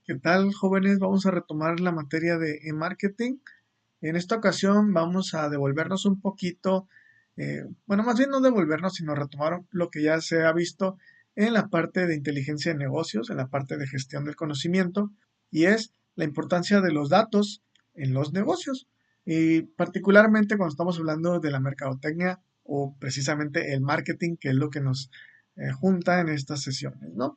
¿Qué tal, jóvenes? Vamos a retomar la materia de marketing. En esta ocasión vamos a devolvernos un poquito, bueno, más bien no devolvernos, sino retomar lo que ya se ha visto en la parte de inteligencia de negocios, en la parte de gestión del conocimiento, y es la importancia de los datos en los negocios. Y particularmente cuando estamos hablando de la mercadotecnia o precisamente el marketing, que es lo que nos junta en estas sesiones, ¿no?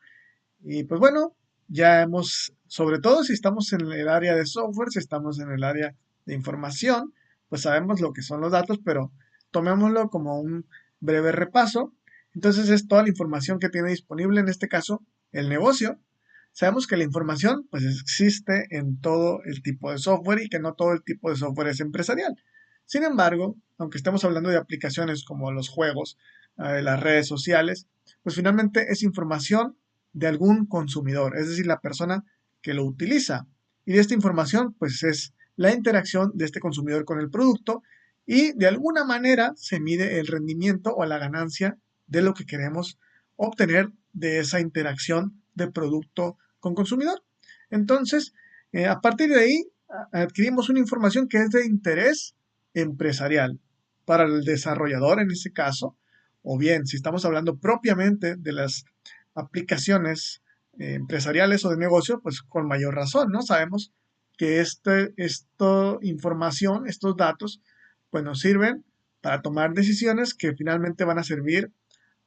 Y pues bueno, ya hemos, sobre todo si estamos en el área de software, si estamos en el área de información, pues sabemos lo que son los datos, pero tomémoslo como un breve repaso. Entonces es toda la información que tiene disponible, en este caso, el negocio. Sabemos que la información pues existe en todo el tipo de software y que no todo el tipo de software es empresarial. Sin embargo, aunque estemos hablando de aplicaciones como los juegos, las redes sociales, pues finalmente es información de algún consumidor, es decir, la persona que lo utiliza. Y de esta información, pues es la interacción de este consumidor con el producto y de alguna manera se mide el rendimiento o la ganancia de lo que queremos obtener de esa interacción de producto con consumidor. Entonces, a partir de ahí, adquirimos una información que es de interés empresarial para el desarrollador en este caso, o bien si estamos hablando propiamente de las aplicaciones empresariales o de negocio, pues con mayor razón, ¿no? Sabemos que esta información, estos datos, pues nos sirven para tomar decisiones que finalmente van a servir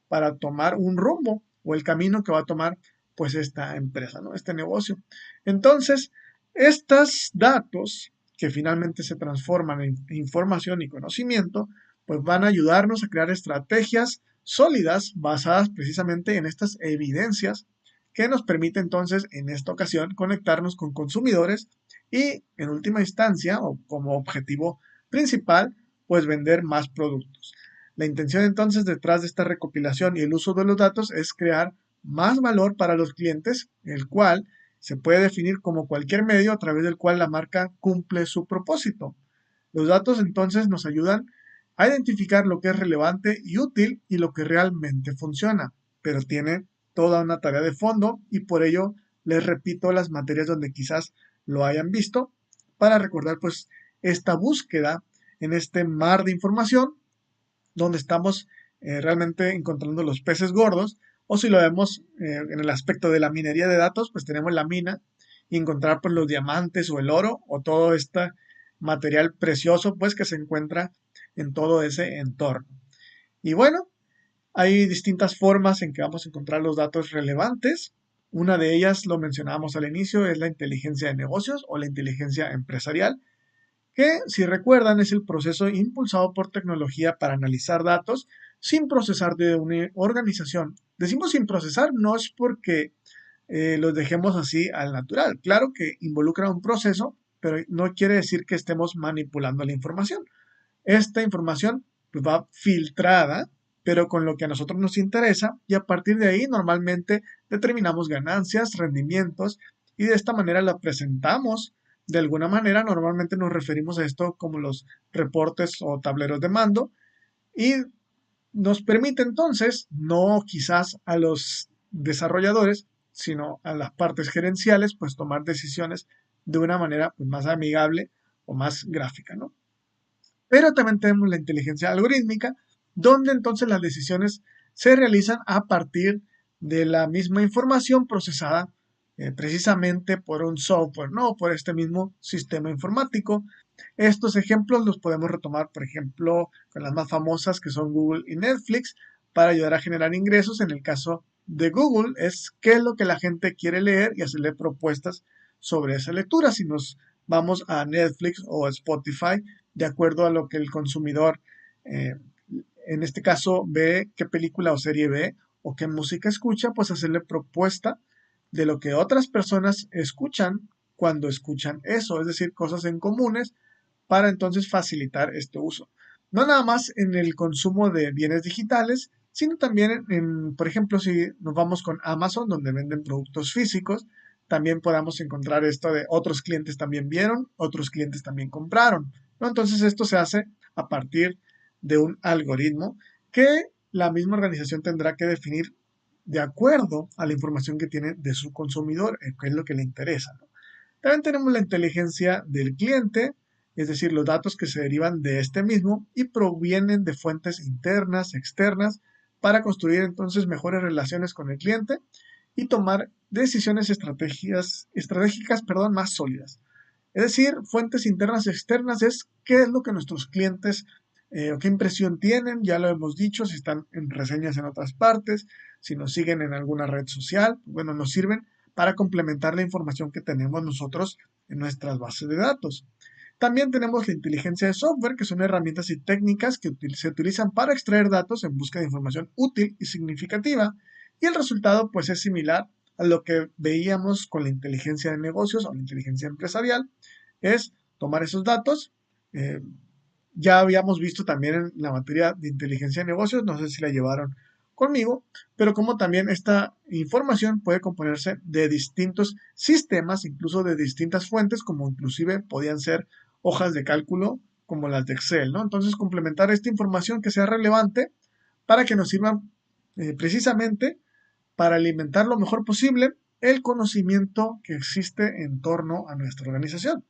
para tomar un rumbo o el camino que va a tomar pues esta empresa, ¿no? Este negocio. Entonces, estos datos que finalmente se transforman en información y conocimiento, pues van a ayudarnos a crear estrategias sólidas basadas precisamente en estas evidencias que nos permite entonces en esta ocasión conectarnos con consumidores y en última instancia o como objetivo principal pues vender más productos. La intención entonces detrás de esta recopilación y el uso de los datos es crear más valor para los clientes, el cual se puede definir como cualquier medio a través del cual la marca cumple su propósito. Los datos entonces nos ayudan a identificar lo que es relevante y útil y lo que realmente funciona, pero tiene toda una tarea de fondo y por ello les repito las materias donde quizás lo hayan visto para recordar pues esta búsqueda en este mar de información donde estamos realmente encontrando los peces gordos, o si lo vemos en el aspecto de la minería de datos, pues tenemos la mina y encontrar pues los diamantes o el oro o todo este material precioso pues que se encuentra en todo ese entorno. Y bueno, hay distintas formas en que vamos a encontrar los datos relevantes. Una de ellas, lo mencionábamos al inicio, es la inteligencia de negocios o la inteligencia empresarial, que, si recuerdan, es el proceso impulsado por tecnología para analizar datos sin procesar de una organización. Decimos sin procesar no es porque los dejemos así al natural. Claro que involucra un proceso, pero no quiere decir que estemos manipulando la información. Esta información pues, va filtrada, pero con lo que a nosotros nos interesa, y a partir de ahí normalmente determinamos ganancias, rendimientos, y de esta manera la presentamos. De alguna manera, normalmente nos referimos a esto como los reportes o tableros de mando, y nos permite entonces, no quizás a los desarrolladores, sino a las partes gerenciales, pues tomar decisiones de una manera pues, más amigable o más gráfica, ¿no? Pero también tenemos la inteligencia algorítmica, donde entonces las decisiones se realizan a partir de la misma información procesada precisamente por un software, ¿no? Por este mismo sistema informático. Estos ejemplos los podemos retomar, por ejemplo, con las más famosas que son Google y Netflix, para ayudar a generar ingresos. En el caso de Google es qué es lo que la gente quiere leer y hacerle propuestas sobre esa lectura. Si nos vamos a Netflix o Spotify, de acuerdo a lo que el consumidor, eh, en este caso, ve, qué película o serie ve o qué música escucha, pues hacerle propuesta de lo que otras personas escuchan cuando escuchan eso, es decir, cosas en comunes para entonces facilitar este uso. No nada más en el consumo de bienes digitales, sino también por ejemplo, si nos vamos con Amazon, donde venden productos físicos, también podamos encontrar esto de otros clientes también vieron, otros clientes también compraron, ¿no? Entonces esto se hace a partir de un algoritmo que la misma organización tendrá que definir de acuerdo a la información que tiene de su consumidor, que es lo que le interesa, ¿no? También tenemos la inteligencia del cliente, es decir, los datos que se derivan de este mismo y provienen de fuentes internas, externas, para construir entonces mejores relaciones con el cliente y tomar decisiones estratégicas, más sólidas. Es decir, fuentes internas y externas es qué es lo que nuestros clientes o qué impresión tienen, ya lo hemos dicho, si están en reseñas en otras partes, si nos siguen en alguna red social, bueno, nos sirven para complementar la información que tenemos nosotros en nuestras bases de datos. También tenemos la inteligencia de software, que son herramientas y técnicas que se utilizan para extraer datos en busca de información útil y significativa, y el resultado pues es similar a lo que veíamos con la inteligencia de negocios o la inteligencia empresarial, es tomar esos datos. eh, ya habíamos visto también en la materia de inteligencia de negocios, no sé si la llevaron conmigo, pero como también esta información puede componerse de distintos sistemas, incluso de distintas fuentes, como inclusive podían ser hojas de cálculo como las de Excel, ¿no? Entonces, complementar esta información que sea relevante para que nos sirva precisamente para alimentar lo mejor posible el conocimiento que existe en torno a nuestra organización.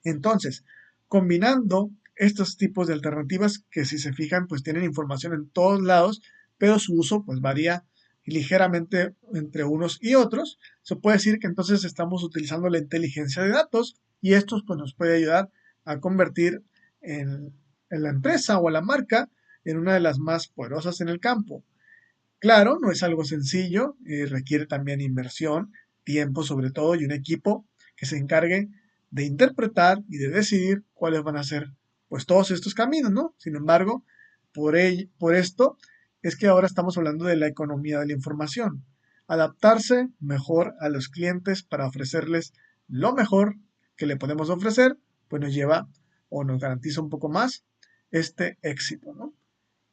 Entonces, combinando estos tipos de alternativas que si se fijan pues tienen información en todos lados, pero su uso pues varía ligeramente entre unos y otros, se puede decir que entonces estamos utilizando la inteligencia de datos y esto pues nos puede ayudar a convertir en la empresa o a la marca en una de las más poderosas en el campo. Claro, no es algo sencillo, requiere también inversión, tiempo sobre todo y un equipo que se encargue de interpretar y de decidir cuáles van a ser pues todos estos caminos, ¿no? Sin embargo, por esto es que ahora estamos hablando de la economía de la información. Adaptarse mejor a los clientes para ofrecerles lo mejor que le podemos ofrecer, pues nos lleva o nos garantiza un poco más este éxito, ¿no?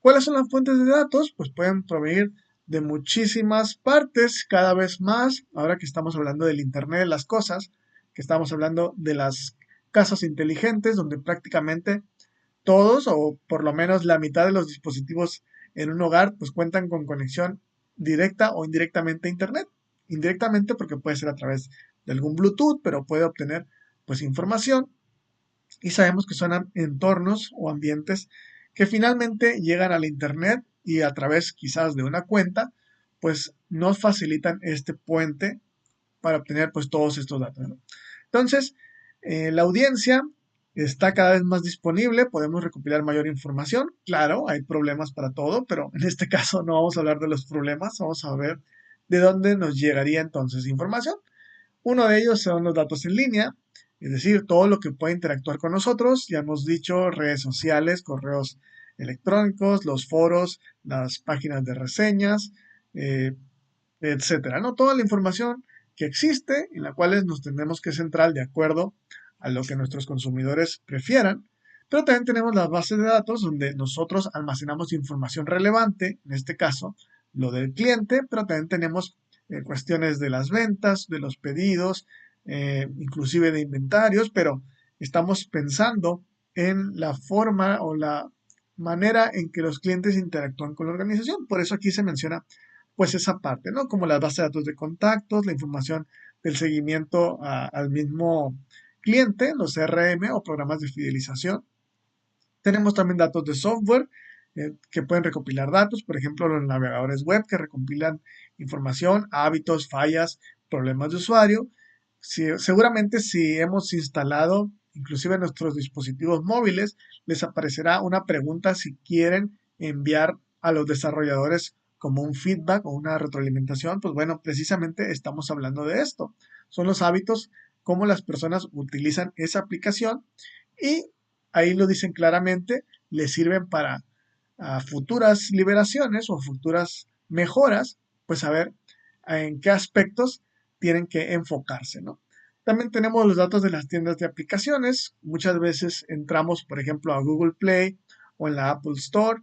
¿Cuáles son las fuentes de datos? Pues pueden provenir de muchísimas partes, cada vez más, ahora que estamos hablando del Internet de las cosas, que estamos hablando de las casas inteligentes, donde prácticamente todos, o por lo menos la mitad de los dispositivos en un hogar, pues cuentan con conexión directa o indirectamente a Internet. Indirectamente porque puede ser a través de algún Bluetooth, pero puede obtener pues información y sabemos que son entornos o ambientes que finalmente llegan al Internet y a través quizás de una cuenta, pues nos facilitan este puente para obtener pues todos estos datos, ¿no? Entonces, la audiencia está cada vez más disponible, podemos recopilar mayor información. Claro, hay problemas para todo, pero en este caso no vamos a hablar de los problemas, vamos a ver de dónde nos llegaría entonces información. Uno de ellos son los datos en línea, es decir, todo lo que puede interactuar con nosotros. Ya hemos dicho redes sociales, correos electrónicos, los foros, las páginas de reseñas, eh, etcétera, ¿no? Toda la información que existe en la cual nos tenemos que centrar de acuerdo a lo que nuestros consumidores prefieran. Pero también tenemos las bases de datos donde nosotros almacenamos información relevante, en este caso lo del cliente, pero también tenemos cuestiones de las ventas, de los pedidos, inclusive de inventarios, pero estamos pensando en la forma o la manera en que los clientes interactúan con la organización. Por eso aquí se menciona pues esa parte, ¿no? Como las bases de datos de contactos, la información del seguimiento al mismo cliente, los CRM o programas de fidelización. Tenemos también datos de software que pueden recopilar datos, por ejemplo, los navegadores web que recopilan información, hábitos, fallas, problemas de usuario. Seguramente si hemos instalado inclusive nuestros dispositivos móviles, les aparecerá una pregunta si quieren enviar a los desarrolladores como un feedback o una retroalimentación. Pues bueno, precisamente estamos hablando de esto. Son los hábitos, cómo las personas utilizan esa aplicación y ahí lo dicen claramente, le sirven para futuras liberaciones o futuras mejoras, pues saber en qué aspectos tienen que enfocarse, ¿no? También tenemos los datos de las tiendas de aplicaciones. Muchas veces entramos, por ejemplo, a Google Play o en la Apple Store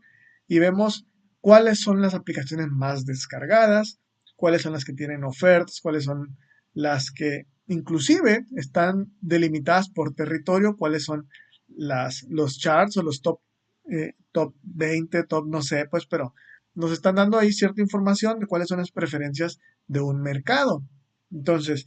y vemos cuáles son las aplicaciones más descargadas, cuáles son las que tienen ofertas, cuáles son las que inclusive están delimitadas por territorio, cuáles son los charts o los top 20, top no sé, pues, pero nos están dando ahí cierta información de cuáles son las preferencias de un mercado. Entonces,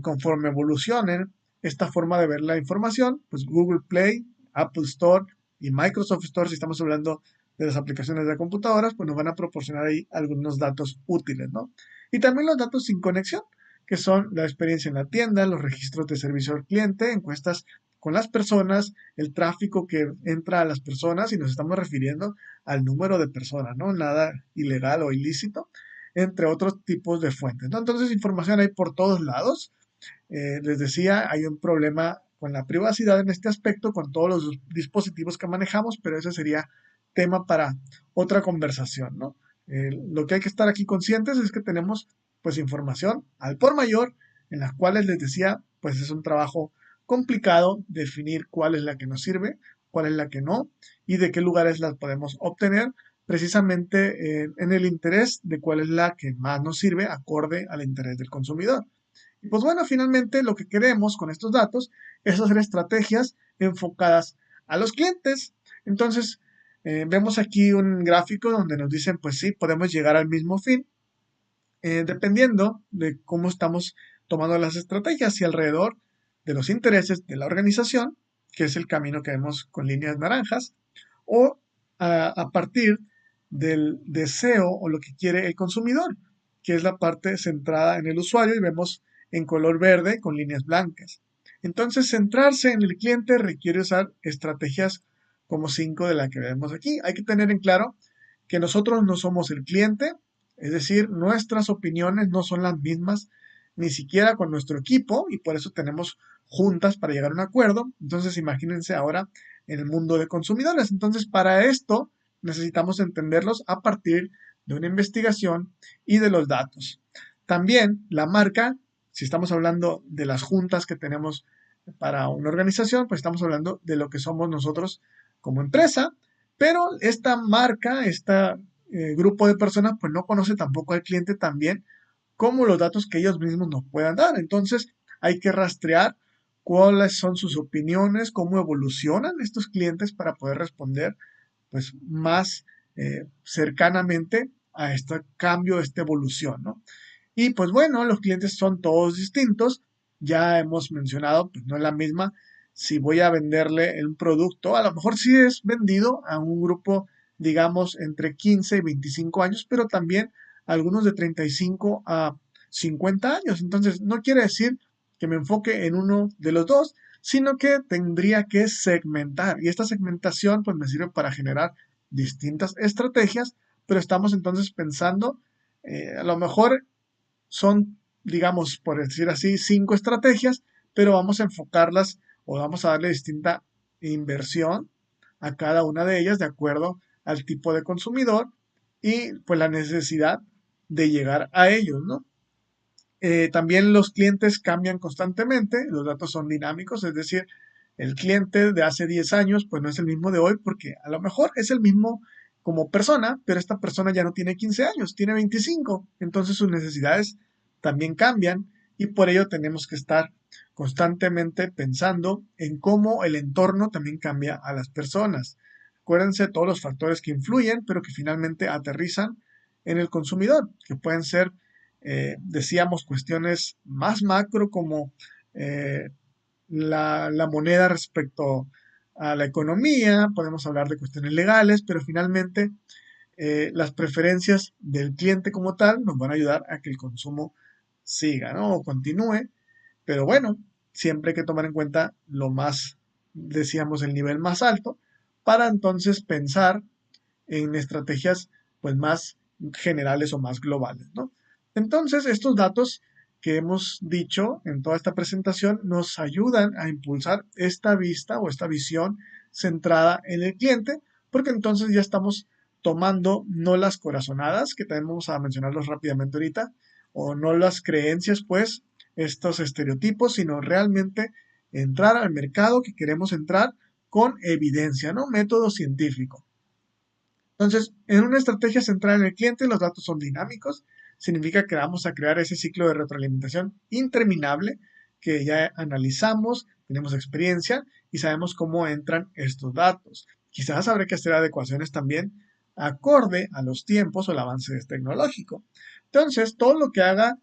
conforme evolucionen esta forma de ver la información, pues Google Play, Apple Store y Microsoft Store, si estamos hablando de las aplicaciones de computadoras, pues nos van a proporcionar ahí algunos datos útiles, ¿no? Y también los datos sin conexión, que son la experiencia en la tienda, los registros de servicio al cliente, encuestas con las personas, el tráfico que entra a las personas, y nos estamos refiriendo al número de personas, ¿no? Nada ilegal o ilícito, entre otros tipos de fuentes, ¿no? Entonces, información hay por todos lados. Les decía, hay un problema con la privacidad en este aspecto, con todos los dispositivos que manejamos, pero ese sería tema para otra conversación, ¿no? Lo que hay que estar aquí conscientes es que tenemos pues información al por mayor, en las cuales les decía, pues es un trabajo complicado definir cuál es la que nos sirve, cuál es la que no y de qué lugares las podemos obtener, precisamente en el interés de cuál es la que más nos sirve acorde al interés del consumidor. Y pues bueno, finalmente lo que queremos con estos datos es hacer estrategias enfocadas a los clientes. Entonces, vemos aquí un gráfico donde nos dicen, pues sí, podemos llegar al mismo fin, dependiendo de cómo estamos tomando las estrategias y alrededor de los intereses de la organización, que es el camino que vemos con líneas naranjas, o a partir del deseo o lo que quiere el consumidor, que es la parte centrada en el usuario y vemos en color verde con líneas blancas. Entonces, centrarse en el cliente requiere usar estrategias como 5 de las que vemos aquí. Hay que tener en claro que nosotros no somos el cliente, es decir, nuestras opiniones no son las mismas ni siquiera con nuestro equipo y por eso tenemos juntas para llegar a un acuerdo. Entonces, imagínense ahora en el mundo de consumidores. Entonces, para esto necesitamos entenderlos a partir de una investigación y de los datos. También la marca, si estamos hablando de las juntas que tenemos para una organización, pues estamos hablando de lo que somos nosotros como empresa, pero esta marca, este grupo de personas, pues no conoce tampoco al cliente tan bien como los datos que ellos mismos nos puedan dar. Entonces, hay que rastrear cuáles son sus opiniones, cómo evolucionan estos clientes para poder responder pues más cercanamente a este cambio, a esta evolución, ¿no? Y pues bueno, los clientes son todos distintos. Ya hemos mencionado, pues no es la misma si voy a venderle un producto. A lo mejor sí es vendido a un grupo, digamos, entre 15 y 25 años, pero también algunos de 35 a 50 años. Entonces, no quiere decir que me enfoque en uno de los dos, sino que tendría que segmentar. Y esta segmentación, pues me sirve para generar distintas estrategias, pero estamos entonces pensando, a lo mejor son, digamos, por decir así, 5 estrategias, pero vamos a enfocarlas o vamos a darle distinta inversión a cada una de ellas de acuerdo al tipo de consumidor y pues la necesidad de llegar a ellos, ¿no? También los clientes cambian constantemente, los datos son dinámicos, es decir, el cliente de hace 10 años pues no es el mismo de hoy porque a lo mejor es el mismo como persona, pero esta persona ya no tiene 15 años, tiene 25, entonces sus necesidades también cambian y por ello tenemos que estar constantemente pensando en cómo el entorno también cambia a las personas. Acuérdense todos los factores que influyen, pero que finalmente aterrizan en el consumidor, que pueden ser decíamos, cuestiones más macro como eh, la moneda respecto a la economía, podemos hablar de cuestiones legales, pero finalmente las preferencias del cliente como tal nos van a ayudar a que el consumo siga, ¿no? O continúe, pero bueno, siempre hay que tomar en cuenta lo más, decíamos, el nivel más alto, para entonces pensar en estrategias pues más generales o más globales, ¿no? Entonces, estos datos que hemos dicho en toda esta presentación nos ayudan a impulsar esta vista o esta visión centrada en el cliente, porque entonces ya estamos tomando no las corazonadas, que también vamos a mencionarlos rápidamente ahorita, o no las creencias, pues, estos estereotipos, sino realmente entrar al mercado que queremos entrar con evidencia, ¿no? Método científico. Entonces, en una estrategia centrada en el cliente, los datos son dinámicos. Significa que vamos a crear ese ciclo de retroalimentación interminable que ya analizamos, tenemos experiencia y sabemos cómo entran estos datos. Quizás habrá que hacer adecuaciones también acorde a los tiempos o el avance tecnológico. Entonces, todo lo que haga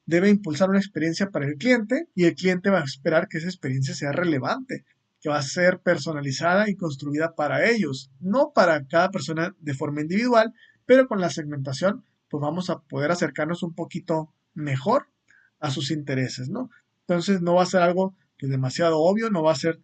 debe impulsar una experiencia para el cliente y el cliente va a esperar que esa experiencia sea relevante, que va a ser personalizada y construida para ellos, no para cada persona de forma individual, pero con la segmentación pues vamos a poder acercarnos un poquito mejor a sus intereses, ¿no? Entonces no va a ser algo pues, demasiado obvio, no va a ser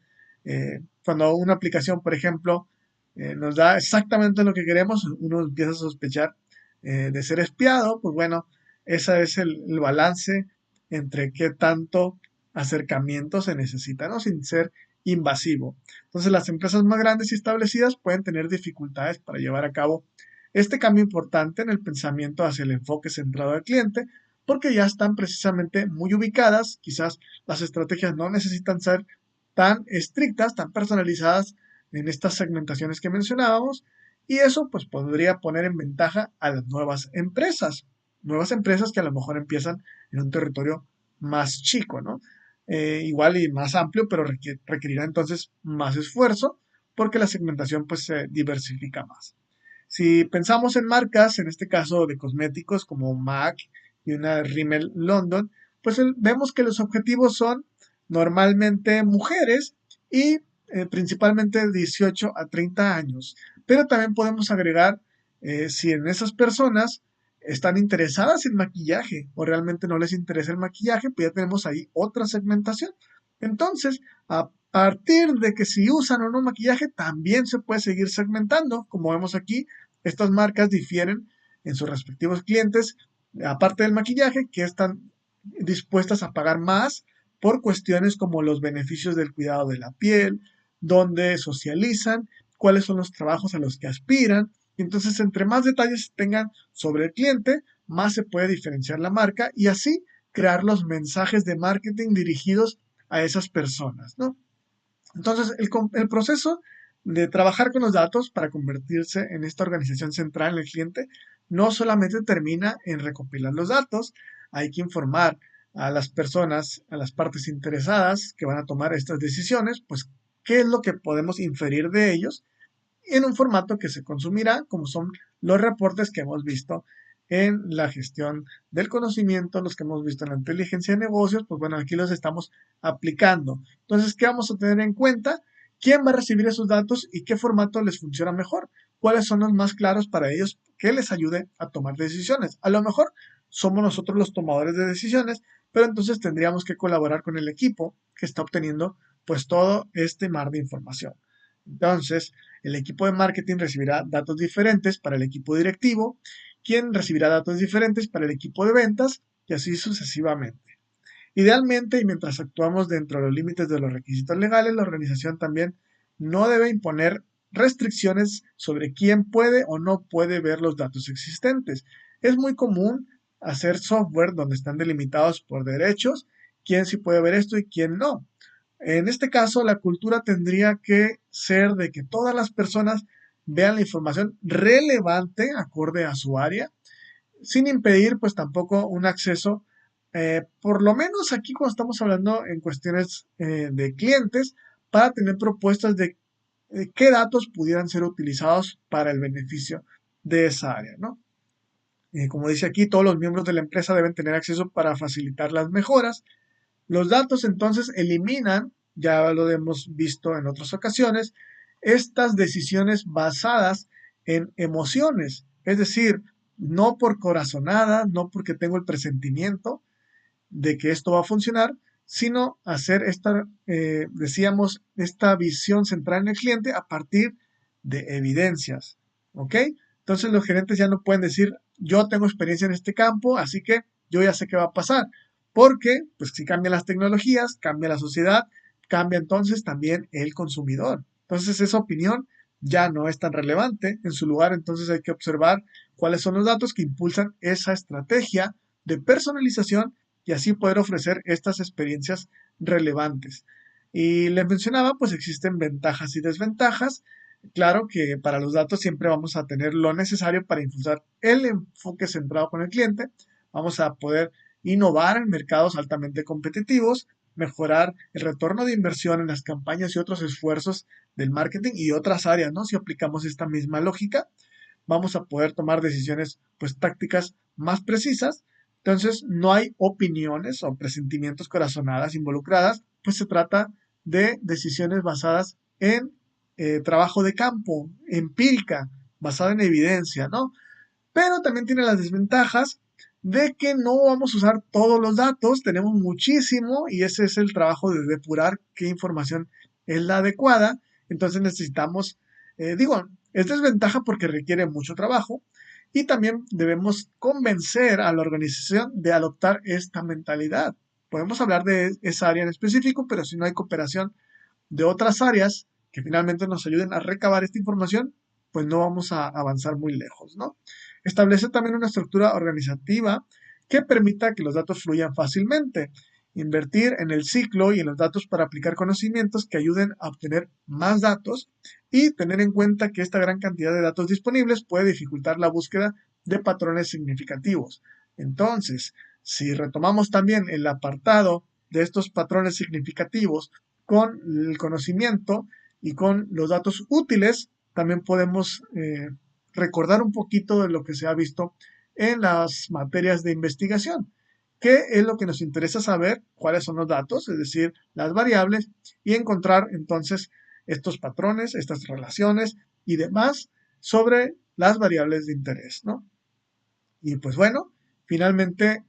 cuando una aplicación, por ejemplo, nos da exactamente lo que queremos, uno empieza a sospechar de ser espiado, pues bueno, ese es el balance entre qué tanto acercamiento se necesita, ¿no? Sin ser invasivo. Entonces, las empresas más grandes y establecidas pueden tener dificultades para llevar a cabo este cambio importante en el pensamiento hacia el enfoque centrado al cliente, porque ya están precisamente muy ubicadas, quizás las estrategias no necesitan ser tan estrictas, tan personalizadas en estas segmentaciones que mencionábamos, y eso pues podría poner en ventaja a las nuevas empresas que a lo mejor empiezan en un territorio más chico, ¿no? Igual y más amplio, pero requerirá entonces más esfuerzo porque la segmentación pues se diversifica más. Si pensamos en marcas, en este caso de cosméticos como MAC y una Rimmel London, pues vemos que los objetivos son normalmente mujeres y principalmente 18 a 30 años. Pero también podemos agregar si en esas personas están interesadas en maquillaje o realmente no les interesa el maquillaje, pues ya tenemos ahí otra segmentación. Entonces, a partir de que si usan o no maquillaje, también se puede seguir segmentando. Como vemos aquí, estas marcas difieren en sus respectivos clientes, aparte del maquillaje, que están dispuestas a pagar más por cuestiones como los beneficios del cuidado de la piel, dónde socializan, cuáles son los trabajos a los que aspiran. Y entonces, entre más detalles tengan sobre el cliente, más se puede diferenciar la marca y así crear los mensajes de marketing dirigidos a esas personas, ¿no? Entonces, el proceso de trabajar con los datos para convertirse en esta organización central en el cliente no solamente termina en recopilar los datos, hay que informar a las personas, a las partes interesadas que van a tomar estas decisiones, pues qué es lo que podemos inferir de ellos en un formato que se consumirá, como son los reportes que hemos visto en la gestión del conocimiento, los que hemos visto en la inteligencia de negocios, pues bueno, aquí los estamos aplicando. Entonces, ¿qué vamos a tener en cuenta? ¿Quién va a recibir esos datos y qué formato les funciona mejor? ¿Cuáles son los más claros para ellos que les ayude a tomar decisiones? A lo mejor somos nosotros los tomadores de decisiones, pero entonces tendríamos que colaborar con el equipo que está obteniendo pues todo este mar de información. Entonces, el equipo de marketing recibirá datos diferentes para el equipo directivo, quien recibirá datos diferentes para el equipo de ventas y así sucesivamente. Idealmente, y mientras actuamos dentro de los límites de los requisitos legales, la organización también no debe imponer restricciones sobre quién puede o no puede ver los datos existentes. Es muy común hacer software donde están delimitados por derechos, quién sí puede ver esto y quién no. En este caso, la cultura tendría que ser de que todas las personas vean la información relevante acorde a su área, sin impedir pues tampoco un acceso, por lo menos aquí cuando estamos hablando en cuestiones de clientes, para tener propuestas de qué datos pudieran ser utilizados para el beneficio de esa área, ¿no? Como dice aquí, todos los miembros de la empresa deben tener acceso para facilitar las mejoras. Los datos entonces eliminan, ya lo hemos visto en otras ocasiones, estas decisiones basadas en emociones, es decir, no por corazonada, no porque tengo el presentimiento de que esto va a funcionar, sino hacer esta, decíamos, esta visión central en el cliente a partir de evidencias, ¿ok? Entonces los gerentes ya no pueden decir, yo tengo experiencia en este campo, así que yo ya sé qué va a pasar, porque pues si cambian las tecnologías, cambia la sociedad, cambia entonces también el consumidor. Entonces esa opinión ya no es tan relevante. En su lugar, entonces hay que observar cuáles son los datos que impulsan esa estrategia de personalización y así poder ofrecer estas experiencias relevantes. Y les mencionaba, pues existen ventajas y desventajas. Claro que para los datos siempre vamos a tener lo necesario para impulsar el enfoque centrado con el cliente. Vamos a poder innovar en mercados altamente competitivos, mejorar el retorno de inversión en las campañas y otros esfuerzos del marketing y otras áreas, ¿no? Si aplicamos esta misma lógica. vamos a poder tomar decisiones pues tácticas más precisas. Entonces no hay opiniones o presentimientos corazonadas involucradas, pues se trata de decisiones basadas en trabajo de campo, empírica, basada en evidencia, ¿no? Pero también tiene las desventajas de que no vamos a usar todos los datos, tenemos muchísimo y ese es el trabajo de depurar qué información es la adecuada. Entonces necesitamos, es desventaja porque requiere mucho trabajo y también debemos convencer a la organización de adoptar esta mentalidad. Podemos hablar de esa área en específico, pero si no hay cooperación de otras áreas que finalmente nos ayuden a recabar esta información, pues no vamos a avanzar muy lejos, ¿no? Establece también una estructura organizativa que permita que los datos fluyan fácilmente. Invertir en el ciclo y en los datos para aplicar conocimientos que ayuden a obtener más datos y tener en cuenta que esta gran cantidad de datos disponibles puede dificultar la búsqueda de patrones significativos. Entonces, si retomamos también el apartado de estos patrones significativos con el conocimiento y con los datos útiles, también podemos recordar un poquito de lo que se ha visto en las materias de investigación. ¿Qué es lo que nos interesa saber? ¿Cuáles son los datos? Es decir, las variables y encontrar entonces estos patrones, estas relaciones y demás sobre las variables de interés, ¿no? Y pues bueno, finalmente,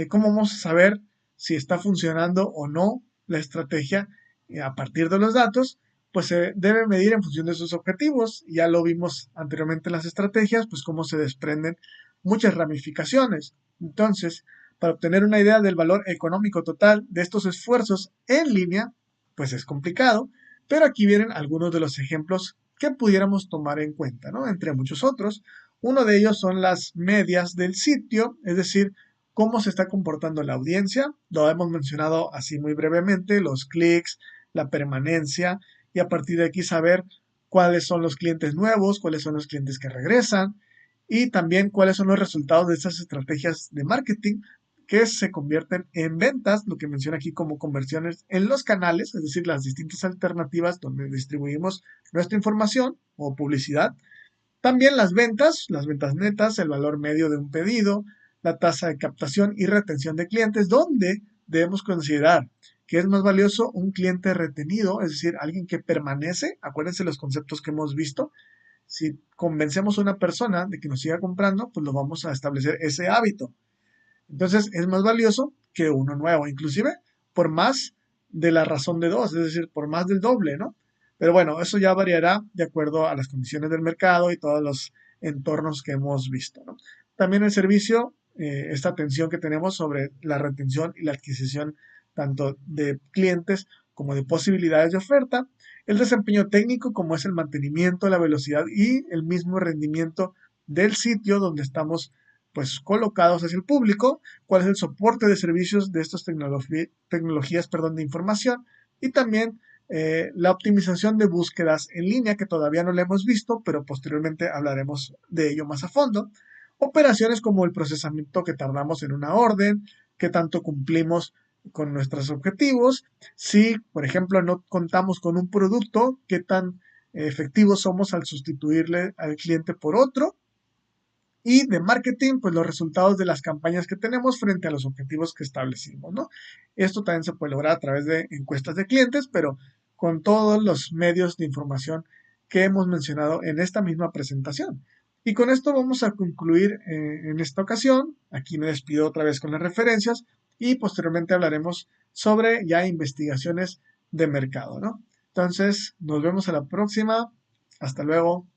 ¿cómo vamos a saber si está funcionando o no la estrategia a partir de los datos? Pues se debe medir en función de sus objetivos. Ya lo vimos anteriormente en las estrategias, pues cómo se desprenden muchas ramificaciones. Entonces, para obtener una idea del valor económico total de estos esfuerzos en línea, pues es complicado, pero aquí vienen algunos de los ejemplos que pudiéramos tomar en cuenta, ¿no? Entre muchos otros. Uno de ellos son las medias del sitio, es decir, cómo se está comportando la audiencia. Lo hemos mencionado así muy brevemente, los clics, la permanencia y a partir de aquí saber cuáles son los clientes nuevos, cuáles son los clientes que regresan y también cuáles son los resultados de estas estrategias de marketing que se convierten en ventas, lo que menciona aquí como conversiones en los canales, es decir, las distintas alternativas donde distribuimos nuestra información o publicidad. También las ventas netas, el valor medio de un pedido, la tasa de captación y retención de clientes, donde debemos considerar que es más valioso un cliente retenido, es decir, alguien que permanece. Acuérdense los conceptos que hemos visto. Si convencemos a una persona de que nos siga comprando, pues lo vamos a establecer ese hábito. Entonces es más valioso que uno nuevo, inclusive por más de la razón de dos, es decir, por más del doble, ¿no? Pero bueno, eso ya variará de acuerdo a las condiciones del mercado y todos los entornos que hemos visto, ¿no? También el servicio, esta atención que tenemos sobre la retención y la adquisición tanto de clientes como de posibilidades de oferta, el desempeño técnico como es el mantenimiento, la velocidad y el mismo rendimiento del sitio donde estamos pues colocados hacia el público, cuál es el soporte de servicios de estas tecnologías de información y también la optimización de búsquedas en línea que todavía no la hemos visto, pero posteriormente hablaremos de ello más a fondo. Operaciones como el procesamiento que tardamos en una orden, qué tanto cumplimos con nuestros objetivos, si por ejemplo no contamos con un producto, qué tan efectivos somos al sustituirle al cliente por otro y de marketing, pues los resultados de las campañas que tenemos frente a los objetivos que establecimos, ¿no? Esto también se puede lograr a través de encuestas de clientes, pero con todos los medios de información que hemos mencionado en esta misma presentación. Y con esto vamos a concluir en esta ocasión. Aquí me despido otra vez con las referencias y posteriormente hablaremos sobre ya investigaciones de mercado, ¿no? Entonces, nos vemos a la próxima. Hasta luego.